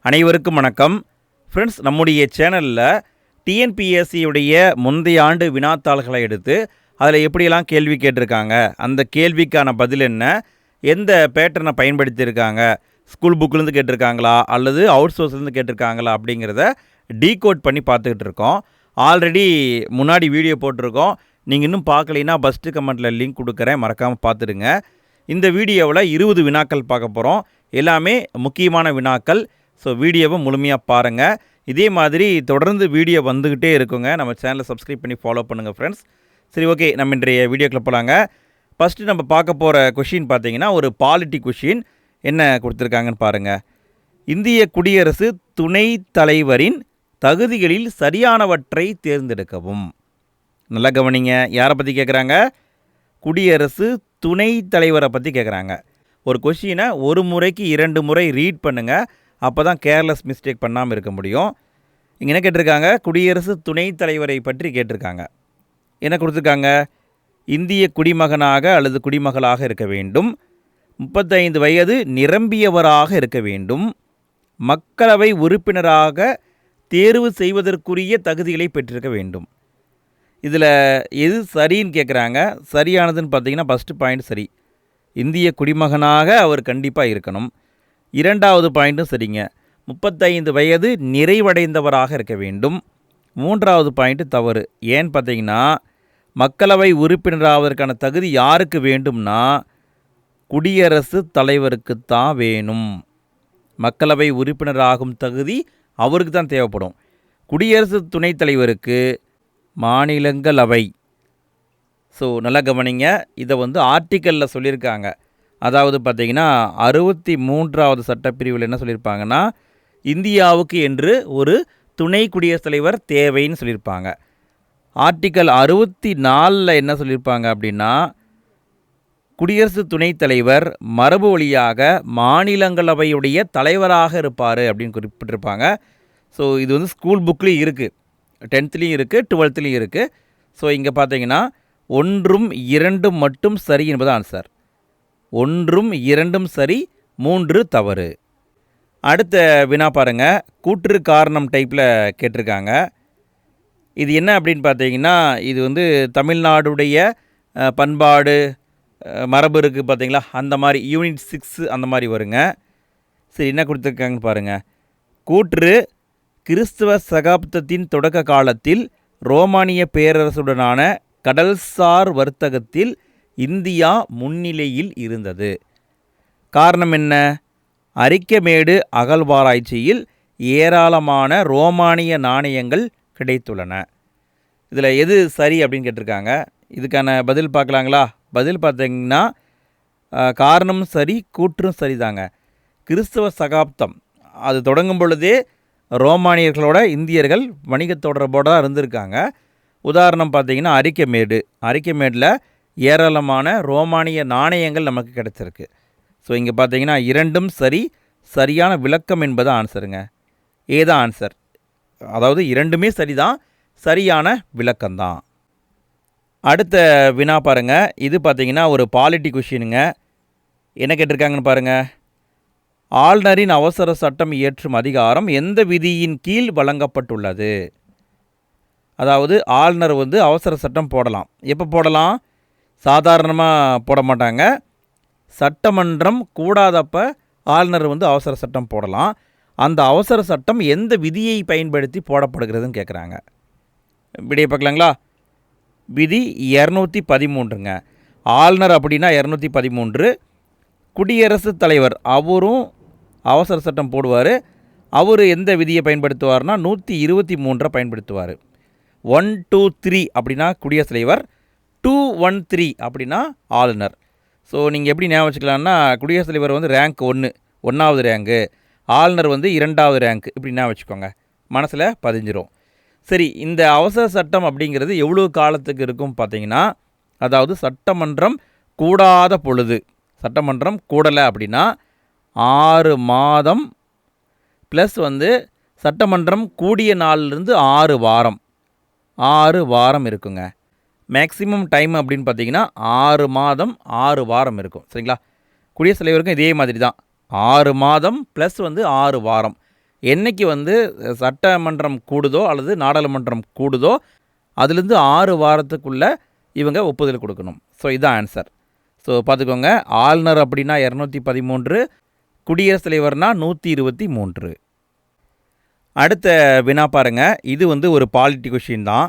அனைவருக்கும் வணக்கம் ஃப்ரெண்ட்ஸ். நம்முடைய சேனலில் டிஎன்பிஎஸ்சியுடைய முந்தைய ஆண்டு வினாத்தாள்களை எடுத்து அதில் எப்படியெல்லாம் கேள்வி கேட்டிருக்காங்க, அந்த கேள்விக்கான பதில் என்ன, எந்த பேட்டர்னை பயன்படுத்தியிருக்காங்க, ஸ்கூல் புக்கிலேருந்து கேட்டிருக்காங்களா அல்லது அவுட் சோர்ஸ்லேருந்து கேட்டிருக்காங்களா அப்படிங்கிறத டீகோட் பண்ணி பார்த்துக்கிட்டு இருக்கோம். ஆல்ரெடி முன்னாடி வீடியோ போட்டிருக்கோம். நீங்கள் இன்னும் பார்க்கலைன்னா ஃபஸ்ட்டு கமெண்ட்டில் லிங்க் கொடுக்குறேன், மறக்காமல் பார்த்துடுங்க. இந்த வீடியோவில் 20 வினாக்கள் பார்க்க போகிறோம். எல்லாமே முக்கியமான வினாக்கள். ஸோ வீடியோவை முழுமையாக பாருங்கள். இதே மாதிரி தொடர்ந்து வீடியோ வந்துக்கிட்டே இருக்குங்க. நம்ம சேனலை சப்ஸ்கிரைப் பண்ணி ஃபாலோ பண்ணுங்கள் ஃப்ரெண்ட்ஸ். சரி, ஓகே, நம்ம இன்றைய வீடியோக்குள்ள போகலாங்க. ஃபஸ்ட்டு நம்ம பார்க்க போகிற கொஷின் பார்த்தீங்கன்னா ஒரு பாலிட்டி கொஷின். என்ன கொடுத்துருக்காங்கன்னு பாருங்கள். இந்திய குடியரசு துணைத் தலைவரின் தகுதிகளில் சரியானவற்றை தேர்ந்தெடுக்கவும். நல்லா கவனிங்க. யாரை பற்றி கேட்குறாங்க? குடியரசு துணைத் தலைவரை பற்றி கேட்குறாங்க. ஒரு கொஷினை ஒரு முறைக்கு 2 முறை ரீட் பண்ணுங்கள். அப்போ தான் கேர்லெஸ் மிஸ்டேக் பண்ணாமல் இருக்க முடியும். இங்கே என்ன கேட்டிருக்காங்க? குடியரசு துணைத் தலைவரை பற்றி கேட்டிருக்காங்க. என்ன கொடுத்துருக்காங்க? இந்திய குடிமகனாக அல்லது குடிமகளாக இருக்க வேண்டும், 35 வயது நிரம்பியவராக இருக்க வேண்டும், மக்களவை உறுப்பினராக தேர்வு செய்வதற்குரிய தகுதிகளை பெற்றிருக்க வேண்டும். இதில் எது சரின்னு கேட்குறாங்க. சரியானதுன்னு பார்த்தீங்கன்னா ஃபஸ்ட்டு பாயிண்ட் சரி. இந்திய குடிமகனாக அவர் கண்டிப்பாக இருக்கணும். 2வது பாயிண்ட்டும் சரிங்க. 35 வயது நிறைவடைந்தவராக இருக்க வேண்டும். 3வது பாயிண்ட்டு தவறு. ஏன்னு பார்த்தீங்கன்னா மக்களவை உறுப்பினராவதற்கான தகுதி யாருக்கு வேண்டும்னா குடியரசுத் தலைவருக்குத்தான் வேணும். மக்களவை உறுப்பினராகும் தகுதி அவருக்கு தான் தேவைப்படும். குடியரசு துணைத் தலைவருக்கு மாநிலங்களவை. ஸோ நல்லா கவனிங்க. இதை ஆர்டிக்கலில் சொல்லியிருக்காங்க. அதாவது பார்த்திங்கன்னா 63வது சட்டப்பிரிவில் என்ன சொல்லியிருப்பாங்கன்னா இந்தியாவுக்கு என்று ஒரு துணை குடியரசுத் தலைவர் தேவைன்னு சொல்லியிருப்பாங்க. ஆர்டிக்கல் 64 என்ன சொல்லியிருப்பாங்க அப்படின்னா குடியரசு துணைத் தலைவர் மரபு வழியாக மாநிலங்களவையுடைய தலைவராக இருப்பார் அப்படின்னு குறிப்பிட்டிருப்பாங்க. ஸோ இது ஸ்கூல் புக்லேயும் இருக்குது, 10th இருக்குது, 12th இருக்குது. ஸோ இங்கே பார்த்தீங்கன்னா 1, 2 மட்டும் சரி என்பது ஆன்சர். 1, 2 சரி, 3 தவறு. அடுத்த வினா பாருங்கள். கூற்று காரணம் டைப்பில் கேட்டிருக்காங்க. இது என்ன அப்படின்னு பார்த்தீங்கன்னா இது தமிழ்நாடுடைய பண்பாடு மரபு இருக்குது பார்த்தீங்களா, அந்த மாதிரி யூனிட் 6 அந்த மாதிரி வருங்க. சரி, என்ன கொடுத்துருக்காங்கன்னு பாருங்கள். கூற்று கிறிஸ்துவ சகாப்தத்தின் தொடக்க காலத்தில் ரோமானிய பேரரசுடனான கடல்சார் வர்த்தகத்தில் இந்தியா முன்னிலையில் இருந்தது. காரணம் என்ன? அரிக்கமேடு அகழ்வாராய்ச்சியில் ஏராளமான ரோமானிய நாணயங்கள் கிடைத்துள்ளன. இதில் எது சரி அப்படின்னு கேட்டிருக்காங்க. இதுக்கான பதில் பார்க்கலாங்களா? பதில் பார்த்தீங்கன்னா காரணம் சரி, கூற்றும் சரிதாங்க. கிறிஸ்தவ சகாப்தம் அது தொடங்கும் பொழுதே ரோமானியர்களோட இந்தியர்கள் வணிக தொடர்போடு தான் இருந்திருக்காங்க. உதாரணம் பார்த்தீங்கன்னா அரிக்கமேடில் ஏராளமான ரோமானிய நாணயங்கள் நமக்கு கிடைச்சிருக்கு. ஸோ இங்கே பார்த்தீங்கன்னா 2 சரி, சரியான விளக்கம் என்பது ஆன்சருங்க. ஏதான் ஆன்சர். அதாவது 2மே சரிதான், சரியான விளக்கம்தான். அடுத்த வினா பாருங்கள். இது பார்த்தீங்கன்னா ஒரு பாலிட்டி கொஷினுங்க. என்ன கேட்டிருக்காங்கன்னு பாருங்கள். ஆளுநரின் அவசர சட்டம் இயற்றும் அதிகாரம் எந்த விதியின் கீழ் வழங்கப்பட்டுள்ளது? அதாவது ஆளுநர் அவசர சட்டம் போடலாம். எப்போ போடலாம்? சாதாரணமாக போட மாட்டாங்க. சட்டமன்றம் கூடாதப்ப ஆளுநர் அவசர சட்டம் போடலாம். அந்த அவசர சட்டம் எந்த விதியை பயன்படுத்தி போடப்படுகிறதுன்னு கேட்குறாங்க. விடிய பார்க்கலாங்களா? விதி 213ங்க. ஆளுநர் அப்படின்னா 213. குடியரசுத் தலைவர் அவரும் அவசர சட்டம் போடுவார். அவர் எந்த விதியை பயன்படுத்துவார்னா 123 பயன்படுத்துவார். 1, 2, 3 அப்படின்னா குடியரசுத் தலைவர், 213 அப்படின்னா ஆளுநர். ஸோ நீங்கள் எப்படி ஞாபகம் வச்சுக்கலான்னா குடியரசுத் தலைவர் ரேங்க் 1வது ரேங்கு, ஆளுநர் 2வது ரேங்க், இப்படி ஞாபகம் வச்சுக்கோங்க, மனசில் பதிஞ்சிரும். சரி, இந்த அவசர சட்டம் அப்படிங்கிறது எவ்வளோ காலத்துக்கு இருக்கும் பார்த்தீங்கன்னா, அதாவது சட்டமன்றம் கூடாத பொழுது, சட்டமன்றம் கூடலை அப்படின்னா 6 மாதம் ப்ளஸ் சட்டமன்றம் கூடிய நாளிலிருந்து 6 வாரம் இருக்குங்க. மேக்ஸிமம் டைம் அப்படின்னு பார்த்தீங்கன்னா 6 மாதம் 6 வாரம் இருக்கும். சரிங்களா? குடியரசுத் தலைவருக்கும் இதே மாதிரி தான், 6 மாதம் ப்ளஸ் 6 வாரம். என்னைக்கு வந்து சட்டமன்றம் கூடுதோ அல்லது நாடாளுமன்றம் கூடுதோ அதுலேருந்து 6 வாரத்துக்குள்ளே இவங்க ஒப்புதல் கொடுக்கணும். ஸோ இதுதான் ஆன்சர். ஸோ பார்த்துக்கோங்க, ஆளுநர் அப்படின்னா 213, குடியரசுத் தலைவர்னா 123. அடுத்த வினா பாருங்க, இது வந்து ஒரு பாலிட்டி கொஷின் தான்.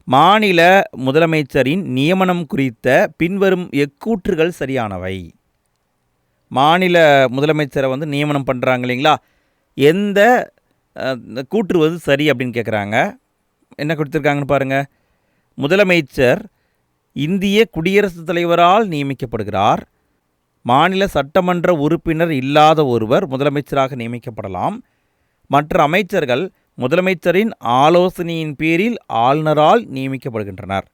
மாநில முதலமைச்சரின் நியமனம் குறித்த பின்வரும் எக்கூற்றுகள் சரியானவை. மாநில முதலமைச்சரை வந்து நியமனம் பண்ணுறாங்க இல்லைங்களா, எந்த கூற்று வந்து சரி அப்படின்னு கேட்குறாங்க. என்ன கொடுத்துருக்காங்கன்னு பாருங்கள். முதலமைச்சர் இந்திய குடியரசுத் தலைவரால் நியமிக்கப்படுகிறார். மாநில சட்டமன்ற உறுப்பினர் இல்லாத ஒருவர் முதலமைச்சராக நியமிக்கப்படலாம். மற்ற அமைச்சர்கள் முதலமைச்சரின் ஆலோசனையின் பேரில் ஆளுநரால் நியமிக்கப்படுகின்றனர்.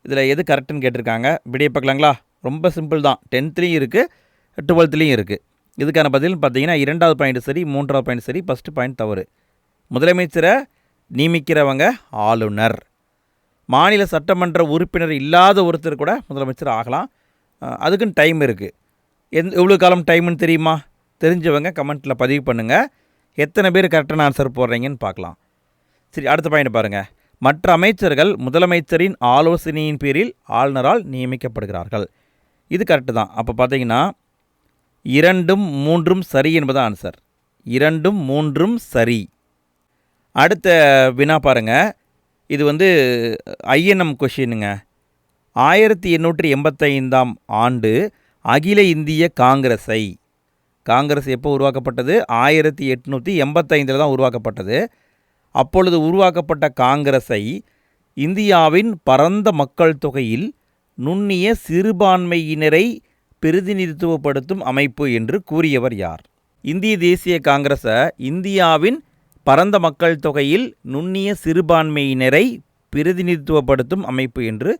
இதில் எது கரெக்டுன்னு கேட்டிருக்காங்க. விடையை பார்க்கலாங்களா? ரொம்ப சிம்பிள் தான். 10th இருக்குது, 12th இருக்குது. இதுக்கான பதில் பார்த்தீங்கன்னா 2வது பாயிண்ட் சரி, 3வது பாயிண்ட் சரி, ஃபஸ்ட்டு பாயிண்ட் தவறு. முதலமைச்சரை நியமிக்கிறவங்க ஆளுநர். மாநில சட்டமன்ற உறுப்பினர் இல்லாத ஒருத்தர் கூட முதலமைச்சர் ஆகலாம். அதுக்குன்னு டைம் இருக்குது. எவ்வளோ காலம் டைம்னு தெரியுமா? தெரிஞ்சவங்க கமெண்ட்டில் பதிவு பண்ணுங்கள். எத்தனை பேர் கரெக்டான ஆன்சர் போடுறீங்கன்னு பார்க்கலாம். சரி, அடுத்த பாயிண்ட் பாருங்கள். மற்ற அமைச்சர்கள் முதலமைச்சரின் ஆலோசனையின் பேரில் ஆளுநரால் நியமிக்கப்படுகிறார்கள். இது கரெக்டு தான். அப்போ பார்த்தீங்கன்னா 2ம் 3ம் சரி என்பது ஆன்சர். 2ம் 3ம் சரி. அடுத்த வினா பாருங்கள். இது வந்து ஐஎன்எம் கொஷினுங்க. 1885ஆம் ஆண்டு அகில இந்திய காங்கிரஸ் எப்போ உருவாக்கப்பட்டது? 1885 தான் உருவாக்கப்பட்டது. அப்பொழுது உருவாக்கப்பட்ட காங்கிரஸை இந்தியாவின் பரந்த மக்கள் தொகையில் நுண்ணிய சிறுபான்மையினரை பிரதிநிதித்துவப்படுத்தும் அமைப்பு என்று கூறியவர் யார்? இந்திய தேசிய காங்கிரஸை இந்தியாவின் பரந்த மக்கள் தொகையில் நுண்ணிய சிறுபான்மையினரை பிரதிநிதித்துவப்படுத்தும் அமைப்பு என்று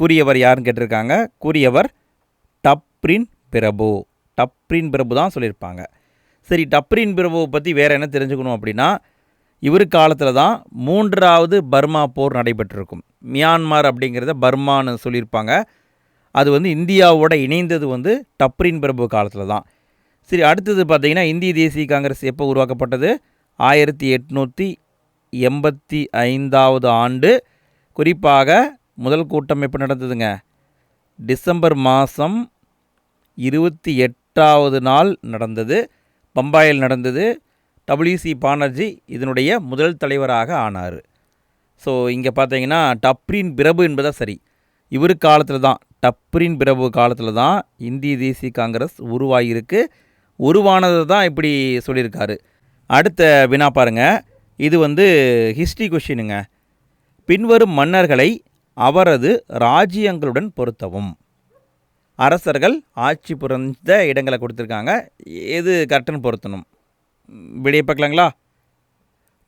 கூறியவர் யாருன்னு கேட்டிருக்காங்க. கூறியவர் டப்ரின் பிரபு தான் சொல்லியிருப்பாங்க. சரி, டப்ரின் பிரபுவை பற்றி வேறு என்ன தெரிஞ்சுக்கணும் அப்படின்னா, இவர் காலத்தில் தான் 3வது பர்மா போர் நடைபெற்றிருக்கும். மியான்மர் அப்படிங்கிறத பர்மான்னு சொல்லியிருப்பாங்க. அது வந்து இந்தியாவோட இணைந்தது வந்து டப்ரின் பிரபு காலத்தில் தான். சரி, அடுத்தது பார்த்திங்கன்னா இந்திய தேசிய காங்கிரஸ் எப்போ உருவாக்கப்பட்டது? 1885ஆவது ஆண்டு. குறிப்பாக முதல் கூட்டம் எப்போ நடந்ததுங்க? டிசம்பர் மாதம் 28வது நாள் நடந்தது. பம்பாயில் நடந்தது. WC பானர்ஜி இதனுடைய முதல் தலைவராக ஆனார். ஸோ இங்கே பார்த்தீங்கன்னா டப்ரின் பிரபு என்பதாக சரி. இவர் காலத்தில் தான், டப்ரின் பிரபு காலத்தில் தான் இந்திய தேசிய காங்கிரஸ் உருவாகியிருக்கு. உருவானது தான் இப்படி சொல்லியிருக்காரு. அடுத்த வினா பாருங்கள். இது வந்து ஹிஸ்ட்ரி கொஷினுங்க. பின்வரும் மன்னர்களை அவரது ராஜ்யங்களுடன் பொருத்தவும். அரசர்கள் ஆட்சி புரிந்த இடங்களை கொடுத்துருக்காங்க. எது கரெக்டுன்னு பொருத்தணும். விடையை பார்க்கலாங்களா?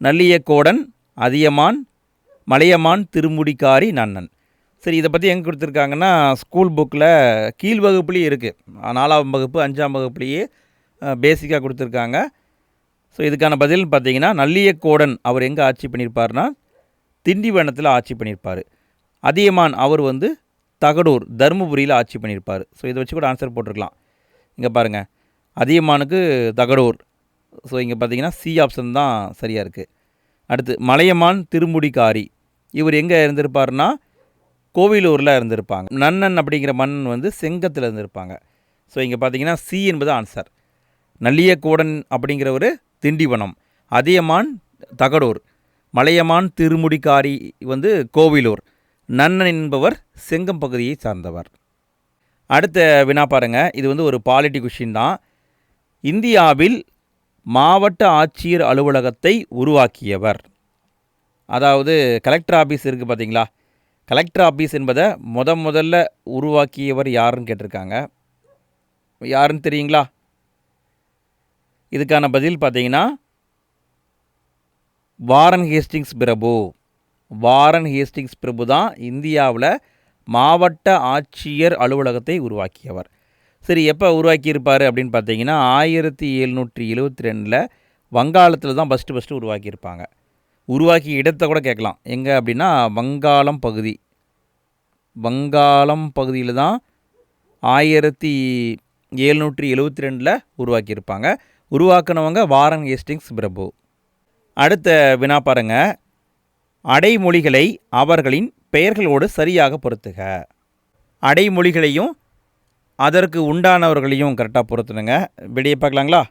நல்லியக்கோடன், அதியமான், மலையமான், திருமுடிக்காரி, நன்னன். சரி, இதை பற்றி எங்கே கொடுத்துருக்காங்கன்னா ஸ்கூல் புக்கில் கீழ் வகுப்புலேயே இருக்குது. 4ஆம் வகுப்பு 5ஆம் வகுப்புலேயே பேசிக்காக கொடுத்துருக்காங்க. ஸோ இதுக்கான பதில் பார்த்தீங்கன்னா நல்லியக்கோடன் அவர் எங்கே ஆட்சி பண்ணியிருப்பார்னா திண்டிவனத்தில் ஆட்சி பண்ணியிருப்பார். அதியமான் அவர் வந்து தகடூர், தருமபுரியில் ஆட்சி பண்ணியிருப்பார். ஸோ இதை வச்சு கூட ஆன்சர் போட்டிருக்கலாம். இங்கே பாருங்கள், அதியமானுக்கு தகடூர். ஸோ இங்கே பார்த்தீங்கன்னா சி ஆப்ஷன் தான் சரியாக இருக்குது. அடுத்து மலையமான் திருமுடிக்காரி, இவர் எங்கே இருந்திருப்பார்னா கோவிலூரில் இருந்திருப்பாங்க. நன்னன் அப்படிங்கிற மன்னன் வந்து செங்கத்தில் இருந்திருப்பாங்க. ஸோ இங்கே பார்த்தீங்கன்னா சி என்பது ஆன்சர். நல்லியக்கோடன் அப்படிங்கிறவர் திண்டிவனம், அதியமான் தகடூர், மலையமான் திருமுடிக்காரி வந்து கோவிலூர், நன்னன் என்பவர் செங்கம் பகுதியை சார்ந்தவர். அடுத்த வினா பாருங்கள். இது வந்து ஒரு பாலிட்டி கொஷின் தான். இந்தியாவில் மாவட்ட ஆட்சியர் அலுவலகத்தை உருவாக்கியவர். அதாவது கலெக்டர் ஆஃபீஸ் இருக்குது பார்த்தீங்களா, கலெக்டர் ஆஃபீஸ் என்பதை முதல்ல உருவாக்கியவர் யாருன்னு கேட்டிருக்காங்க. யாருன்னு தெரியுங்களா? இதுக்கான பதில் பார்த்தீங்கன்னா வாரன் ஹேஸ்டிங்ஸ் பிரபு தான் இந்தியாவில் மாவட்ட ஆட்சியர் அலுவலகத்தை உருவாக்கியவர். சரி, எப்போ உருவாக்கியிருப்பார் அப்படின்னு பார்த்தீங்கன்னா 1772 வங்காளத்தில் தான் ஃபஸ்ட்டு உருவாக்கியிருப்பாங்க. உருவாக்கிய இடத்தை கூட கேட்கலாம். எங்கே அப்படின்னா வங்காளம் பகுதியில் தான் 1772 உருவாக்கியிருப்பாங்க. உருவாக்குனவங்க வாரன் ஹேஸ்டிங்ஸ் பிரபு. அடுத்த வினா பாருங்க, அடைமொழிகளை அவர்களின் பெயர்களோடு சரியாக பொருத்துக. அடைமொழிகளையும் அதற்கு உண்டானவர்களையும் கரெக்டாக பொருத்தணுங்க. விடையை பார்க்கலாங்களா?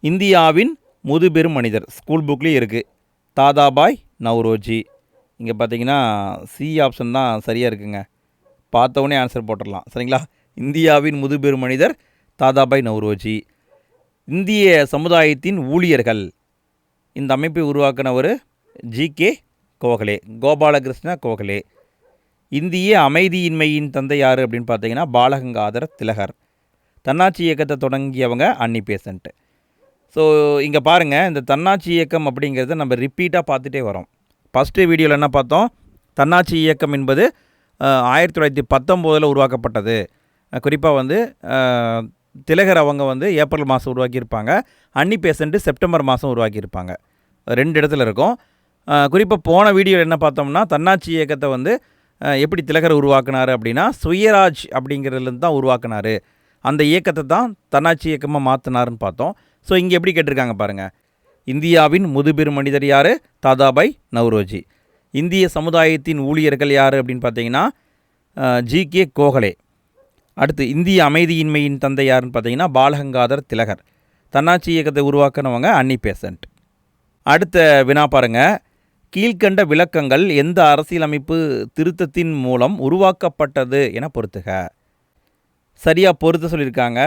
இந்தியாவின் முதுபெரும் மனிதர் ஸ்கூல் புக்லேயும் இருக்குது, தாதாபாய் நவ்ரோஜி. இங்கே பார்த்தீங்கன்னா சி ஆப்ஷன் தான் சரியாக இருக்குங்க. பார்த்தவொடனே ஆன்சர் போட்டுடலாம். சரிங்களா? இந்தியாவின் முதுபெரும் மனிதர் தாதாபாய் நவ்ரோஜி. இந்திய சமுதாயத்தின் ஊழியர்கள், இந்த அமைப்பை உருவாக்கினவர் ஜி.கே. கோகலே, கோபாலகிருஷ்ண கோகலே. இந்திய அமைதியின்மையின் தந்தை யார் அப்படின்னு பார்த்தீங்கன்னா பாலகங்காதர திலகர். தன்னாட்சி இயக்கத்தை தொடங்கியவங்க அன்னி பெசன்ட். ஸோ இங்கே பாருங்கள், இந்த தன்னாட்சி இயக்கம் அப்படிங்கிறத நம்ம ரிப்பீட்டாக பார்த்துட்டே வரோம். ஃபஸ்ட்டு வீடியோவில் என்ன பார்த்தோம்? தன்னாட்சி இயக்கம் என்பது 1919 உருவாக்கப்பட்டது. குறிப்பாக வந்து திலகர் அவங்க வந்து ஏப்ரல் மாதம் உருவாக்கியிருப்பாங்க, அன்னி பெசன்ட் செப்டம்பர் மாதம் உருவாக்கியிருப்பாங்க. 2 இடத்துல இருக்கும். குறிப்பாக போன வீடியோவில் என்ன பார்த்தோம்னா, தன்னாட்சி இயக்கத்தை வந்து எப்படி திலகர் உருவாக்குனார் அப்படின்னா சுயராஜ் அப்படிங்கிறதுலேருந்து தான் உருவாக்குனார். அந்த இயக்கத்தை தான் தன்னாட்சி இயக்கமாக மாற்றினாருன்னு பார்த்தோம். ஸோ இங்கே எப்படி கேட்டிருக்காங்க பாருங்கள். இந்தியாவின் முதுபெரும் மனிதர் யார்? தாதாபாய் நவ்ரோஜி. இந்திய சமுதாயத்தின் ஊழியர்கள் யார் அப்படின்னு பார்த்தீங்கன்னா ஜி.கே. கோகலே. அடுத்து இந்திய அமைதியின்மையின் தந்தை யாருன்னு பார்த்தீங்கன்னா பாலகங்காதர் திலகர். தன்னாட்சி இயக்கத்தை உருவாக்குனவங்க அன்னி பெசன்ட். அடுத்த வினா பாருங்கள், கீழ்கண்ட விளக்கங்கள் எந்த அரசியலமைப்பு திருத்தத்தின் மூலம் உருவாக்கப்பட்டது என பொறுத்துக. சரியாக பொறுத்த சொல்லியிருக்காங்க.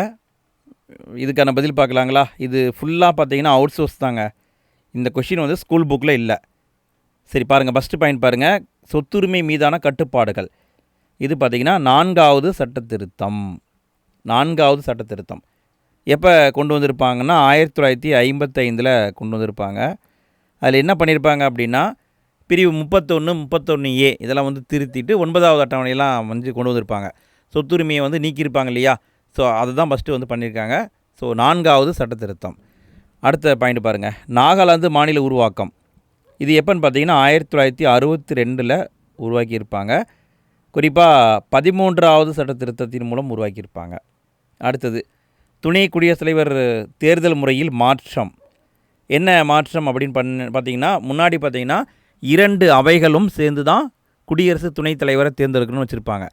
இதுக்கான பதில் பார்க்கலாங்களா? இது ஃபுல்லாக பார்த்தீங்கன்னா அவுட் சோர்ஸ் தாங்க. இந்த கொஷின் வந்து ஸ்கூல் புக்கில் இல்லை. சரி பாருங்கள், ஃபஸ்ட்டு பாயிண்ட் பாருங்கள், சொத்துரிமை மீதான கட்டுப்பாடுகள். இது பார்த்திங்கன்னா 4வது சட்ட திருத்தம். 4வது சட்ட திருத்தம் எப்போ கொண்டு வந்திருப்பாங்கன்னா 1955 கொண்டு வந்திருப்பாங்க. அதில் என்ன பண்ணியிருப்பாங்க அப்படின்னா பிரிவு 31, 31A இதெல்லாம் வந்து திருத்திட்டு 9வது அட்டவணையெல்லாம் வந்து கொண்டு வந்திருப்பாங்க. சொத்துரிமையை வந்து நீக்கியிருப்பாங்க இல்லையா? ஸோ அதுதான் ஃபஸ்ட்டு வந்து பண்ணியிருக்காங்க. ஸோ 4வது சட்ட திருத்தம். அடுத்த பாயிண்ட் பாருங்கள், நாகாலாந்து மாநில உருவாக்கம். இது எப்போன்னு பார்த்தீங்கன்னா 1962 உருவாக்கியிருப்பாங்க. குறிப்பாக 13வது சட்ட திருத்தத்தின் மூலம் உருவாக்கியிருப்பாங்க. அடுத்தது துணை குடியரசுத் தலைவர் தேர்தல் முறையில் மாற்றம். என்ன மாற்றம் அப்படின்னு பார்த்தீங்கன்னா முன்னாடி பார்த்தீங்கன்னா 2 அவைகளும் சேர்ந்து தான் குடியரசு துணைத் தலைவரை தேர்ந்தெடுக்கணும்னு வச்சுருப்பாங்க.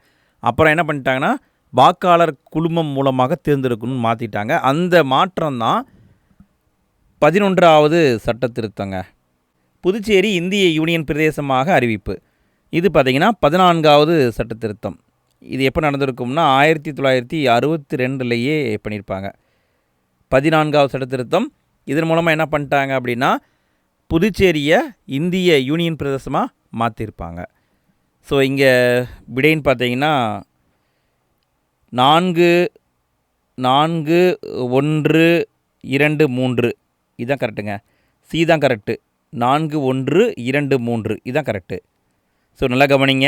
அப்புறம் என்ன பண்ணிட்டாங்கன்னா வாக்காளர் குழுமம் மூலமாக தேர்ந்தெடுக்கணும்னு மாற்றிட்டாங்க. அந்த மாற்றம் தான் 11வது சட்ட திருத்தங்க. புதுச்சேரி இந்திய யூனியன் பிரதேசமாக அறிவிப்பு. இது பார்த்திங்கன்னா 14வது சட்ட திருத்தம். இது எப்போ நடந்திருக்கும்னா 1962 பண்ணியிருப்பாங்க. 14வது சட்ட திருத்தம். இதன் மூலமாக என்ன பண்ணிட்டாங்க அப்படின்னா புதுச்சேரியை இந்திய யூனியன் பிரதேசமாக மாற்றிருப்பாங்க. ஸோ இங்கே விடைன்னு பார்த்தீங்கன்னா 4-1-2-3 இதுதான் கரெக்டுங்க. சி தான் கரெக்டு. 4-1-2-3 இதுதான் கரெக்டு. ஸோ நல்லா கவனிங்க,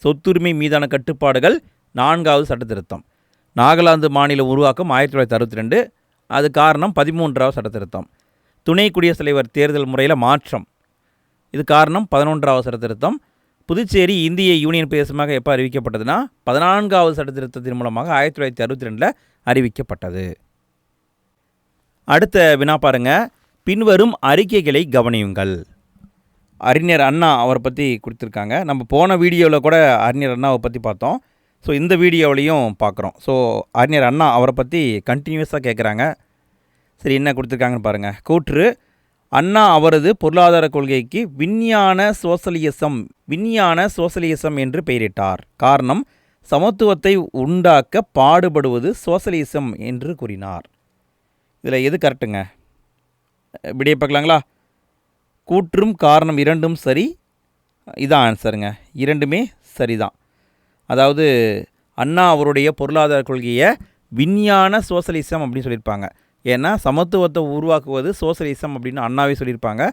சொத்துரிமை மீதான கட்டுப்பாடுகள் 4வது சட்ட திருத்தம். நாகாலாந்து மாநில உருவாக்கம் 1962, அது காரணம் 13வது சட்ட திருத்தம். துணை குடியரசுத் தலைவர் தேர்தல் முறையில் மாற்றம், இது காரணம் 11வது சட்ட திருத்தம். புதுச்சேரி இந்திய யூனியன் பிரதேசமாக எப்போ அறிவிக்கப்பட்டதுன்னா 14வது சட்ட திருத்தத்தின் மூலமாக 1962 அறிவிக்கப்பட்டது. அடுத்த வினா பாருங்க, பின்வரும் அறிக்கைகளை கவனியுங்கள். அறிஞர் அண்ணா அவரை பற்றி கொடுத்துருக்காங்க. நம்ம போன வீடியோவில் கூட அறிஞர் அண்ணாவை பற்றி பார்த்தோம். ஸோ இந்த வீடியோவிலையும் பார்க்குறோம். ஸோ அறிஞர் அண்ணா அவரை பற்றி கண்டினியூஸாக கேட்குறாங்க. சரி என்ன கொடுத்துருக்காங்கன்னு பாருங்கள். கூற்று, அண்ணா அவரது பொருளாதார கொள்கைக்கு விஞ்ஞான சோசலிசம் என்று பெயரிட்டார். காரணம், சமத்துவத்தை உண்டாக்க பாடுபடுவது சோசலிசம் என்று கூறினார். இதில் எது கரெக்டுங்க? விடைய பார்க்கலாங்களா? கூற்றும் காரணம் இரண்டும் சரி. இதான் ஆன்சருங்க. இரண்டுமே சரிதான். அதாவது அண்ணா அவருடைய பொருளாதார கொள்கையை விஞ்ஞான சோசலிசம் அப்படின்னு சொல்லியிருப்பாங்க. ஏன்னா சமத்துவத்தை உருவாக்குவது சோசலிசம் அப்படின்னு அண்ணாவே சொல்லியிருப்பாங்க.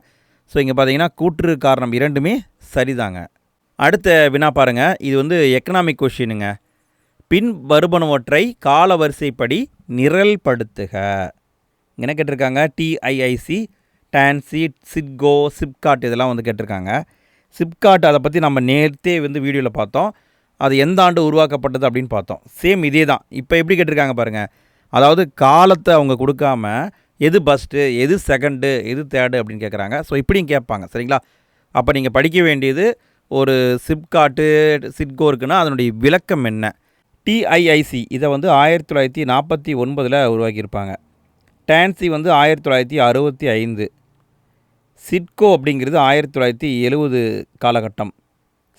ஸோ இங்கே பார்த்தீங்கன்னா கூற்று காரணம் இரண்டுமே சரிதாங்க. அடுத்த வினா பாருங்கள். இது வந்து எக்கனாமிக் கொஷினுங்க. பின் வருபனவற்றை கால வரிசைப்படி நிரல்படுத்துக. என்ன கேட்டிருக்காங்க? டிஐஐசி, டான்சி, சிட்கோ, சிப்காட் இதெல்லாம் வந்து கேட்டிருக்காங்க. சிப்காட் அதை பற்றி நம்ம நேர்த்தே வந்து வீடியோவில் பார்த்தோம். அது எந்த ஆண்டு உருவாக்கப்பட்டது அப்படின்னு பார்த்தோம். சேம் இதே தான். இப்போ எப்படி கேட்டிருக்காங்க பாருங்கள். அதாவது காலத்தை அவங்க கொடுக்காம எது ஃபஸ்ட்டு, எது செகண்டு, எது தேர்டு அப்படின்னு கேட்குறாங்க. ஸோ இப்படியும் கேட்பாங்க. சரிங்களா? அப்போ நீங்கள் படிக்க வேண்டியது ஒரு சிப்காட்டு, சிட்கோ இருக்குன்னா அதனுடைய விளக்கம் என்ன? டிஐஐசி இதை வந்து 1949 உருவாக்கியிருப்பாங்க. டான்சி வந்து 1965. சிட்கோ அப்படிங்கிறது 1970 காலகட்டம்.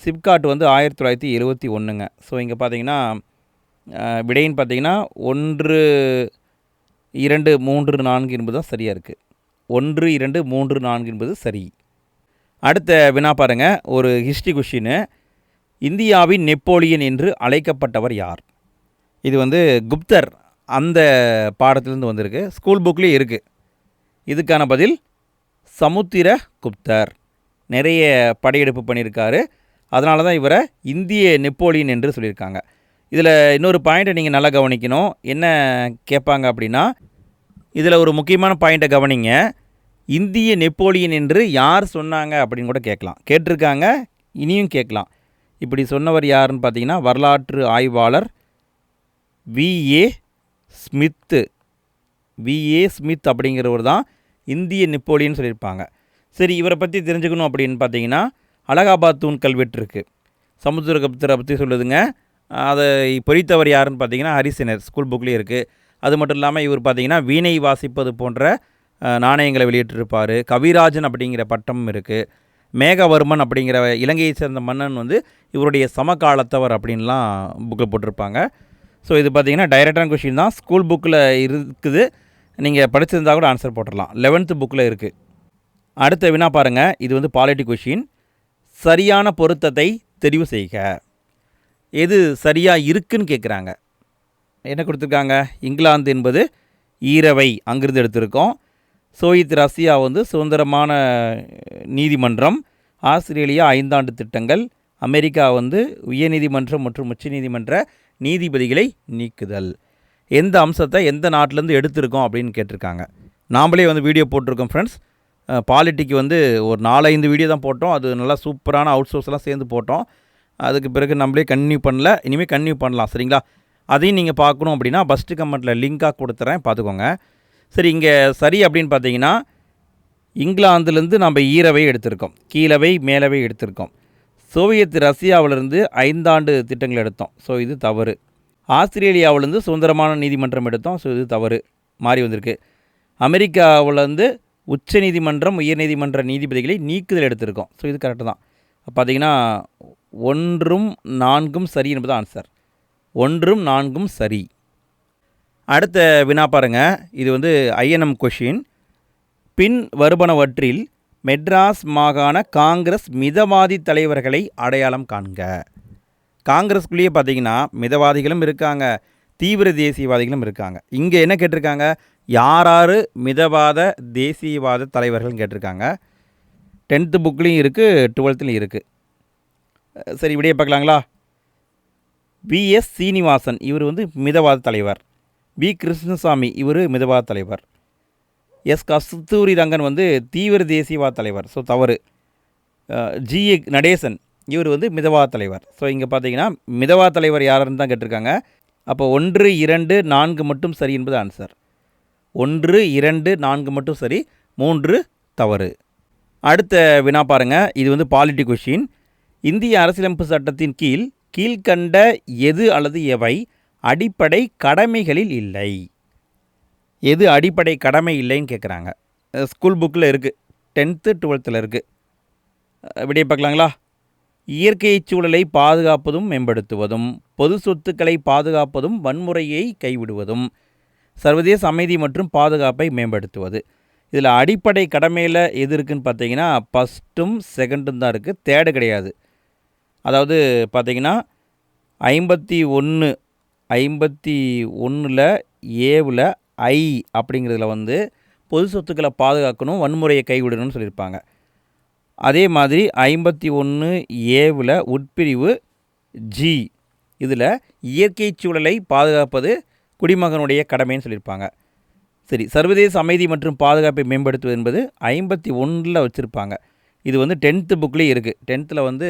சிப்காட் வந்து 1971ங்க. ஸோ இங்கே பார்த்தீங்கன்னா விடைன்னு பார்த்தீங்கன்னா 1, 2, 3, 4 என்பது தான் சரியாக இருக்குது. 1, 2, 3, 4 என்பது சரி. அடுத்த வினா பாருங்கள், ஒரு ஹிஸ்ட்ரி கொஷின்னு. இந்தியாவின் நெப்போலியன் என்று அழைக்கப்பட்டவர் யார்? இது வந்து குப்தர் அந்த பாடத்திலேருந்து வந்திருக்கு. ஸ்கூல் புக்லேயும் இருக்குது. இதுக்கான பதில் சமுத்திர குப்தர். நிறைய படையெடுப்பு பண்ணியிருக்காரு. அதனால தான் இவரை இந்திய நெப்போலியன் என்று சொல்லியிருக்காங்க. இதில் இன்னொரு பாயிண்ட்டை நீங்கள் நல்லா கவனிக்கணும். என்ன கேட்பாங்க அப்படின்னா, இதில் ஒரு முக்கியமான பாயிண்ட்டை கவனிங்க. இந்திய நெப்போலியன் என்று யார் சொன்னாங்க அப்படின்னு கூட கேட்கலாம். கேட்டிருக்காங்க, இனியும் கேட்கலாம். இப்படி சொன்னவர் யாருன்னு பார்த்தீங்கன்னா, வரலாற்று ஆய்வாளர் விஏ ஸ்மித்து. விஏ ஸ்மித் அப்படிங்கிறவர் தான் இந்திய நெப்போலியன் சொல்லியிருப்பாங்க. சரி, இவரை பற்றி தெரிஞ்சுக்கணும் அப்படின்னு பார்த்தீங்கன்னா, அலகாபாத் தூண் கல்வெட்டு இருக்குது. சமுத்திரகுப்தரை பற்றி சொல்லுதுங்க. அதை பொறித்தவர் யாருன்னு பார்த்தீங்கன்னா ஹரிசேனர். ஸ்கூல் புக்லேயே இருக்குது. அது மட்டும் இல்லாமல் இவர் பார்த்தீங்கன்னா வீணை வாசிப்பது போன்ற நாணயங்களை வெளியிட்டிருப்பார். கவிராஜன் அப்படிங்கிற பட்டமும் இருக்குது. மேகவர்மன் அப்படிங்கிற இலங்கையை சேர்ந்த மன்னன் வந்து இவருடைய சமகாலத்தவர் அப்படின்லாம் புக்கில் போட்டிருப்பாங்க. ஸோ இது பார்த்தீங்கன்னா டைரக்டான கொஷின் தான். ஸ்கூல் புக்கில் இருக்குது. நீங்கள் படிச்சிருந்தால் கூட ஆன்சர் போட்டுடலாம். 11th புக்கில் இருக்குது. அடுத்த வினா பாருங்கள். இது வந்து பாலிட்டி கொஷின். சரியான பொருத்தத்தை தெரிவு செய்க. எது சரியாக இருக்குன்னு கேட்குறாங்க. என்ன கொடுத்துருக்காங்க? இங்கிலாந்து என்பது ஈரவை, அங்கிருந்து எடுத்திருக்கோம். சோவியத் ரஷ்யா வந்து சுதந்திரமான நீதிமன்றம். ஆஸ்திரேலியா 5 ஆண்டு திட்டங்கள். அமெரிக்கா வந்து உயர்நீதிமன்றம் மற்றும் உச்சநீதிமன்ற நீதிபதிகளை நீக்குதல். எந்த அம்சத்தை எந்த நாட்டிலேருந்து எடுத்திருக்கோம் அப்படின்னு கேட்டிருக்காங்க. நாம்ளே வந்து வீடியோ போட்டிருக்கோம் ஃப்ரெண்ட்ஸ். பாலிட்டிக்கு வந்து ஒரு 4-5 வீடியோ தான் போட்டோம். அது நல்லா சூப்பரான அவுட் சோர்ஸ்லாம் சேர்ந்து போட்டோம். அதுக்கு பிறகு நம்மளே கன்டினியூ பண்ணல. இனிமேல் கன்டினியூ பண்ணலாம். சரிங்களா? அதையும் நீங்கள் பார்க்கணும் அப்படின்னா ஃபஸ்ட்டு கமெண்ட்டில் லிங்காக கொடுத்துறேன், பார்த்துக்கோங்க. சரி, இங்கே சரி அப்படின்னு பார்த்தீங்கன்னா, இங்கிலாந்துலேருந்து நம்ம ஈரவை எடுத்திருக்கோம், கீழவை மேலவை எடுத்திருக்கோம். சோவியத் ரஷ்யாவிலிருந்து 5 ஆண்டு திட்டங்கள் எடுத்தோம். ஸோ இது தவறு. ஆஸ்திரேலியாவிலேருந்து சுதந்திரமான நீதிமன்றம் எடுத்தோம். ஸோ இது தவறு, மாறி வந்திருக்கு. அமெரிக்காவிலேருந்து உச்ச நீதிமன்றம் உயர்நீதிமன்ற நீதிபதிகளை நீக்குதல் எடுத்திருக்கோம். ஸோ இது கரெக்டு தான். பார்த்தீங்கன்னா 1ம் 4ம் சரி என்பது ஆன்சர். 1ம் 4ம் சரி. அடுத்த வினா பாருங்கள். இது வந்து ஐஎன்எம் கொஷின். பின் வருபனவற்றில் மெட்ராஸ் மாகாண காங்கிரஸ் மிதவாதி தலைவர்களை அடையாளம் காண்க. காங்கிரஸ்குள்ளேயே பார்த்தீங்கன்னா மிதவாதிகளும் இருக்காங்க, தீவிர தேசியவாதிகளும் இருக்காங்க. இங்கே என்ன கேட்டிருக்காங்க? யார் மிதவாத தேசியவாத தலைவர்கள்னு கேட்டிருக்காங்க. 10th புக்லேயும் இருக்குது, 12th இருக்குது. சரி, இப்படியே பார்க்கலாங்களா? விஎஸ் சீனிவாசன் இவர் வந்து மிதவாத தலைவர். வி கிருஷ்ணசாமி இவர் மிதவாத தலைவர். எஸ் கஸ்தூரி ரங்கன் வந்து தீவிர தேசியவாத தலைவர். ஸோ தவறு. ஜிஏ நடேசன் இவர் வந்து மிதவாத தலைவர். ஸோ இங்கே பார்த்தீங்கன்னா மிதவாத தலைவர் யாருன்னு தான் கேட்டிருக்காங்க. அப்போ 1, 2, 4 மட்டும் சரி என்பது ஆன்சர். 1, 2, 4 மட்டும் சரி, 3 தவறு. அடுத்த வினா பாருங்கள். இது வந்து பாலிட்டி கொஷின். இந்திய அரசியலமைப்பு சட்டத்தின் கீழ்கண்ட எது அல்லது எவை அடிப்படை கடமைகளில் இல்லை? எது அடிப்படை கடமை இல்லைன்னு கேட்குறாங்க. ஸ்கூல் புக்கில் இருக்குது, 10th 12th இருக்குது. விடையை பார்க்கலாங்களா? இயற்கை சூழலை பாதுகாப்பதும் மேம்படுத்துவதும், பொது சொத்துக்களை பாதுகாப்பதும், வன்முறையை கைவிடுவதும், சர்வதேச அமைதி மற்றும் பாதுகாப்பை மேம்படுத்துவது. இதில் அடிப்படை கடமையில் எது இருக்குதுன்னு பார்த்தீங்கன்னா ஃபஸ்ட்டும் செகண்டும் தான் இருக்குது, தேர்டு கிடையாது. அதாவது பார்த்தீங்கன்னா 51 ஏவில் ஐ அப்படிங்கிறதுல வந்து பொது சொத்துக்களை பாதுகாக்கணும், வன்முறையை கைவிடணும்னு சொல்லியிருப்பாங்க. அதே மாதிரி 51 ஏவில் உட்பிரிவு ஜி இதில் இயற்கை சூழலை பாதுகாப்பது குடிமகனுடைய கடமைன்னு சொல்லியிருப்பாங்க. சரி, சர்வதேச அமைதி மற்றும் பாதுகாப்பை மேம்படுத்துவது என்பது 51 வச்சுருப்பாங்க. இது வந்து 10th புக்லேயே இருக்குது. 10th வந்து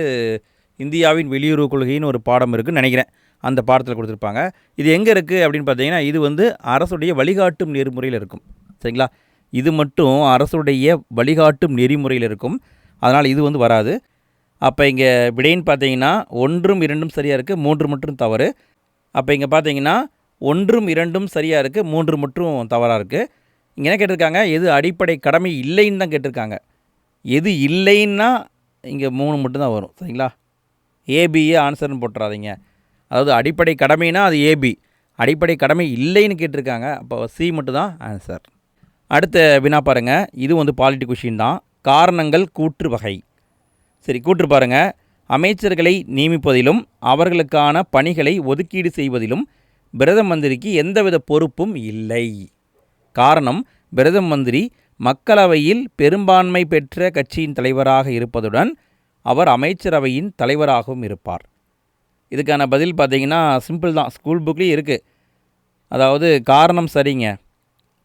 இந்தியாவின் வெளியுறவு கொள்கைன்னு ஒரு பாடம் இருக்குதுன்னு நினைக்கிறேன். அந்த பாடத்தில் கொடுத்துருப்பாங்க. இது எங்கே இருக்குது அப்படின்னு பார்த்தீங்கன்னா இது வந்து அரசுடைய வழிகாட்டும் நெறிமுறையில் இருக்கும். சரிங்களா. இது மட்டும் அரசுடைய வழிகாட்டும் நெறிமுறையில் இருக்கும். அதனால் இது வந்து வராது. அப்போ இங்கே விடைன்னு பார்த்தீங்கன்னா 1ம் 2ம் சரியாக இருக்குது, 3 மட்டும் தவறு. அப்போ இங்கே பார்த்தீங்கன்னா 1ம் 2ம் சரியாக இருக்குது, 3 மட்டும் தவறாக இருக்குது. இங்கே என்ன கேட்டிருக்காங்க, எது அடிப்படை கடமை இல்லைன்னு தான் கேட்டிருக்காங்க. எது இல்லைன்னா இங்கே 3 மட்டும்தான் வரும். சரிங்களா. ஏபியே ஆன்சர்னு போட்டுறாதீங்க. அதாவது அடிப்படை கடமைனா அது ஏபி, அடிப்படை கடமை இல்லைன்னு கேட்டிருக்காங்க. அப்போ சி மட்டும் தான் ஆன்சர். அடுத்த வினா பாருங்கள். இது வந்து பாலிட்டி கொஷின் தான். காரணங்கள் கூற்று வகை. சரி, கூற்று பாருங்கள். அமைச்சர்களை நியமிப்பதிலும் அவர்களுக்கான பணிகளை ஒதுக்கீடு செய்வதிலும் பிரதம மந்திரிக்கு எந்தவித பொறுப்பும் இல்லை. காரணம், பிரதம மந்திரி மக்களவையில் பெரும்பான்மை பெற்ற கட்சியின் தலைவராக இருப்பதுடன் அவர் அமைச்சரவையின் தலைவராகவும் இருப்பார். இதுக்கான பதில் பார்த்தீங்கன்னா சிம்பிள் தான், ஸ்கூல் புக்லேயும் இருக்குது. அதாவது காரணம் சரிங்க.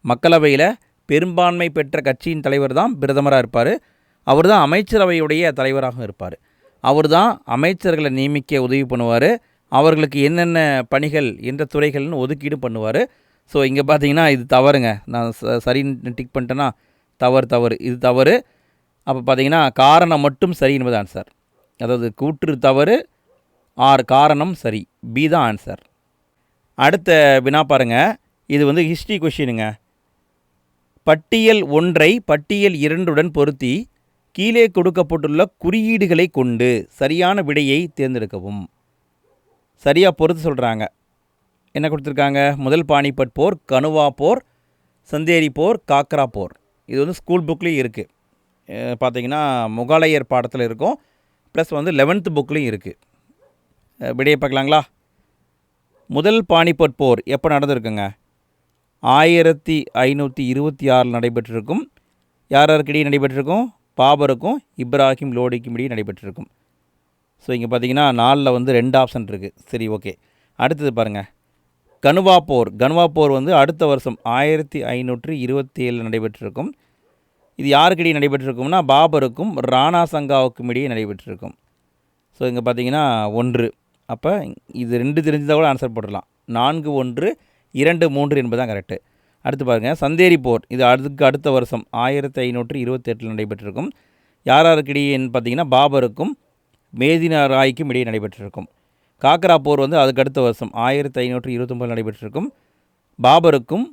மக்களவையில் பெரும்பான்மை பெற்ற கட்சியின் தலைவர் தான் பிரதமராக இருப்பார். அவர் தான் அமைச்சரவையுடைய தலைவராகவும் இருப்பார். அவர் தான் அமைச்சர்களை நியமிக்க உதவி பண்ணுவார். அவர்களுக்கு என்னென்ன பணிகள் என்ற துறைகள்னு ஒதுக்கீடு பண்ணுவார். ஸோ இங்கே பார்த்தீங்கன்னா இது தவறுங்க. நான் சரின்னு டிக் பண்ணிட்டேன்னா தவறு, இது தவறு. அப்போ பார்த்தீங்கன்னா காரணம் மட்டும் சரி என்பது ஆன்சர். அதாவது கூற்று தவறு, காரணம் சரி, பி தான் ஆன்சர். அடுத்த வினா பாருங்கள். இது வந்து ஹிஸ்ட்ரி கொஷினுங்க. பட்டியல் 1ஐ பட்டியல் 2உடன் பொருத்தி கீழே கொடுக்கப்பட்டுள்ள குறியீடுகளை கொண்டு சரியான விடையை தேர்ந்தெடுக்கவும். சரியாக பொறுத்து சொல்கிறாங்க. என்ன கொடுத்துருக்காங்க, முதல் பானிபட் போர், கனுவா போர், சந்தேரி போர், காக்ரா போர். இது வந்து ஸ்கூல் புக்லேயும் இருக்குது. பார்த்திங்கன்னா முகலாயர் பாடத்தில் இருக்கும், ப்ளஸ் வந்து 11th புக்லேயும் இருக்குது. விடையை பார்க்கலாங்களா. முதல் பானிபட் போர் எப்போ நடந்திருக்குங்க, 1526 நடைபெற்றிருக்கும். யாருக்கிடையே நடைபெற்றிருக்கும், பாபருக்கும் இப்ராஹிம் லோடிக்கும் இடையே நடைபெற்றிருக்கும். ஸோ இங்கே பார்த்தீங்கன்னா 4ல் வந்து 2 ஆப்ஷன் இருக்குது. சரி, ஓகே. அடுத்தது பாருங்கள், கனுவா போர் வந்து அடுத்த வருஷம் 1527 நடைபெற்றிருக்கும். இது யாருக்கிடையே நடைபெற்றிருக்கும்னா பாபருக்கும் ராணா சங்காவுக்கும் இடையே நடைபெற்றிருக்கும். ஸோ இங்கே பார்த்தீங்கன்னா 1. அப்போ இது 2 தெரிஞ்சுதான் கூட ஆன்சர் போடலாம். 4, 1, 2, 3 என்பது தான் கரெக்டு. அடுத்து பாருங்கள், சந்தேரி போர். இது அதுக்கு அடுத்த வருஷம் 1528 நடைபெற்றிருக்கும். யாருக்கிடையேன்னு பார்த்தீங்கன்னா பாபருக்கும் மேதினா ராய்க்கும் இடையே நடைபெற்றிருக்கும். காக்ரா போர் வந்து அதுக்கு அடுத்த வருஷம் 1529 நடைபெற்றிருக்கும். பாபருக்கும்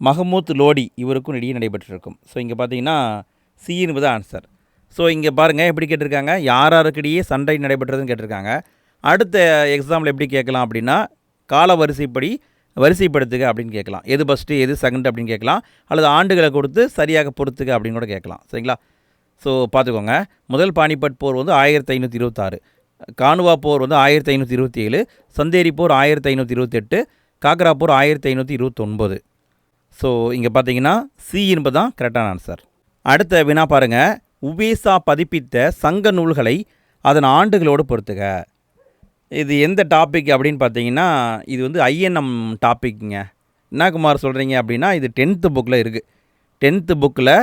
மஹமூத் லோடி இவருக்கும் இடையே நடைபெற்றிருக்கும். ஸோ இங்கே பார்த்தீங்கன்னா சி என்பது ஆன்சர். ஸோ இங்கே பாருங்கள் எப்படி கேட்டிருக்காங்க, யாருக்கிடையே சண்டை நடைபெற்றதுன்னு கேட்டிருக்காங்க. அடுத்த எக்ஸாம்பிள் எப்படி கேட்கலாம் அப்படின்னா, கால வரிசைப்படுத்துக அப்படின்னு கேட்கலாம். எது ஃபஸ்ட்டு எது செகண்ட் அப்படின்னு கேட்கலாம். அல்லது ஆண்டுகளை கொடுத்து சரியாக பொறுத்துக்க அப்படின்னு கூட கேட்கலாம். சரிங்களா. ஸோ பார்த்துக்கோங்க, முதல் பானிபட் போர் வந்து 1526, கானுவா போர் வந்து 1527, சந்தேரி போர் 1528, காக்ரா போர் 1529. ஸோ இங்கே பார்த்தீங்கன்னா சி என்பது தான் கரெக்டான ஆன்சர். அடுத்த வினா பாருங்கள். உவேசா பதிப்பித்த சங்க நூல்களை அதன் ஆண்டுகளோடு பொறுத்துக. இது எந்த டாபிக் அப்படின்னு பார்த்தீங்கன்னா, இது வந்து ஐஎன்எம் டாப்பிக்குங்க. என்ன குமார் சொல்கிறீங்க அப்படின்னா, இது 10th புக்கில் இருக்குது. 10th புக்கில்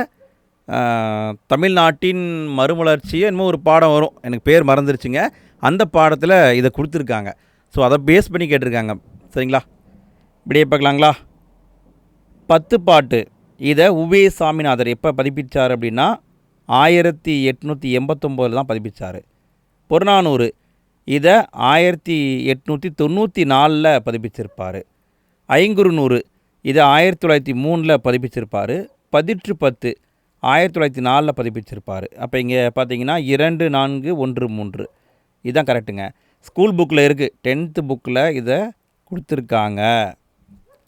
தமிழ்நாட்டின் மறுமலர்ச்சியை என்னமோ ஒரு பாடம் வரும், எனக்கு பேர் மறந்துருச்சுங்க. அந்த பாடத்தில் இதை கொடுத்துருக்காங்க. ஸோ அதை பேஸ் பண்ணி கேட்டிருக்காங்க. சரிங்களா. இப்படியே பார்க்கலாங்களா. 10 பாட்டு இதை உவே சாமிநாதர் எப்போ பதிப்பிச்சார் அப்படின்னா 1889 தான் பதிப்பிச்சார். புறநானூறு இதை 1894 பதிப்பிச்சிருப்பார். ஐங்குறுநூறு இதை 1903 பதிப்பிச்சிருப்பார். பதிற்று 10 1904 பதிப்பிச்சிருப்பார். அப்போ இங்கே பார்த்தீங்கன்னா 2, 4, 1, 3 இதுதான் கரெக்டுங்க. ஸ்கூல் புக்கில் இருக்குது, 10th புக்கில் இதை கொடுத்துருக்காங்க.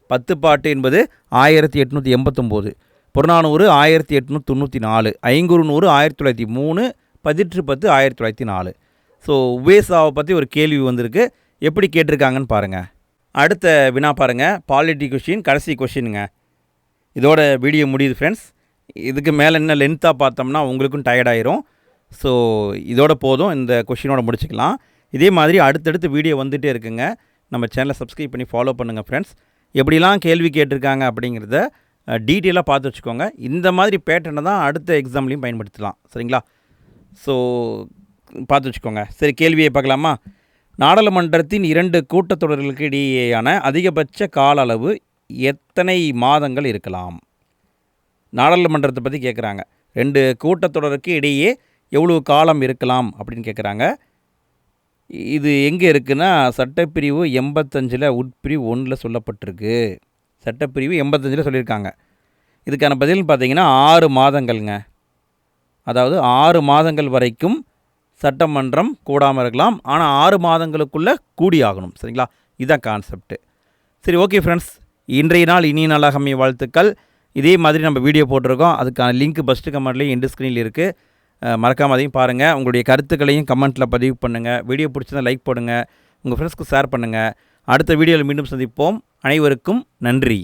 10 பாட்டு என்பது 1889, புறநானூறு 1894, ஐங்குறுநூறு 1903, பதிற்று 10 1904. ஸோ உவேசாவை பற்றி ஒரு கேள்வி வந்திருக்கு, எப்படி கேட்டிருக்காங்கன்னு பாருங்கள். அடுத்த வினா பாருங்கள், பாலிட்டி கொஷின், கடைசி கொஷினுங்க. இதோட வீடியோ முடியுது ஃப்ரெண்ட்ஸ். இதுக்கு மேலே என்ன லென்த்தாக பார்த்தோம்னா உங்களுக்கும் டயர்டாயிரும். ஸோ இதோட போதும், இந்த கொஷினோட முடிச்சுக்கலாம். இதே மாதிரி அடுத்தடுத்து வீடியோ வந்துகிட்டே இருக்குங்க. நம்ம சேனலை சப்ஸ்கிரைப் பண்ணி ஃபாலோ பண்ணுங்கள் ஃப்ரெண்ட்ஸ். எப்படிலாம் கேள்வி கேட்டிருக்காங்க அப்படிங்கிறத டீட்டெயிலாக பார்த்து வச்சுக்கோங்க. இந்த மாதிரி பேட்டர்னை தான் அடுத்த எக்ஸாம்லேயும் பயன்படுத்தலாம். சரிங்களா. ஸோ பார்த்து வச்சுக்கோங்க. சரி, கேள்வியை பார்க்கலாமா. நாடாளுமன்றத்தின் 2 கூட்டத்தொடர்களுக்கு இடையேயான அதிகபட்ச கால அளவு எத்தனை மாதங்கள் இருக்கலாம்? நாடாளுமன்றத்தை பற்றி கேட்குறாங்க. 2 கூட்டத்தொடருக்கு இடையே எவ்வளவு காலம் இருக்கலாம் அப்படின்னு கேட்குறாங்க. இது எங்கே இருக்குன்னா சட்டப்பிரிவு 85 உட்பிரிவு 1 சொல்லப்பட்டிருக்கு. சட்டப்பிரிவு 85 சொல்லியிருக்காங்க. இதுக்கான பதில்னு பார்த்தீங்கன்னா 6 மாதங்கள்ங்க. அதாவது 6 மாதங்கள் வரைக்கும் சட்டமன்றம் கூடாமல் இருக்கலாம். ஆனால் 6 மாதங்களுக்குள்ளே கூடி ஆகணும். சரிங்களா? இதுதான் கான்செப்ட்டு. சரி, ஓகே ஃப்ரெண்ட்ஸ், இன்றைய நாள் இனிய நாளாக அமைய வாழ்த்துக்கள். இதே மாதிரி நம்ம வீடியோ போட்டிருக்கோம். அதுக்கான லிங்க் ஃபஸ்ட்டு கமெண்ட்லேயும் எண்டு ஸ்க்ரீனில் இருக்குது. மறக்காமல் அதையும் பாருங்கள். உங்களுடைய கருத்துக்களையும் கமெண்ட்டில் பதிவு பண்ணுங்கள். வீடியோ பிடிச்சதை லைக் போடுங்க. உங்கள் ஃப்ரெண்ட்ஸ்க்கு ஷேர் பண்ணுங்கள். அடுத்த வீடியோவில் மீண்டும் சந்திப்போம். அனைவருக்கும் நன்றி.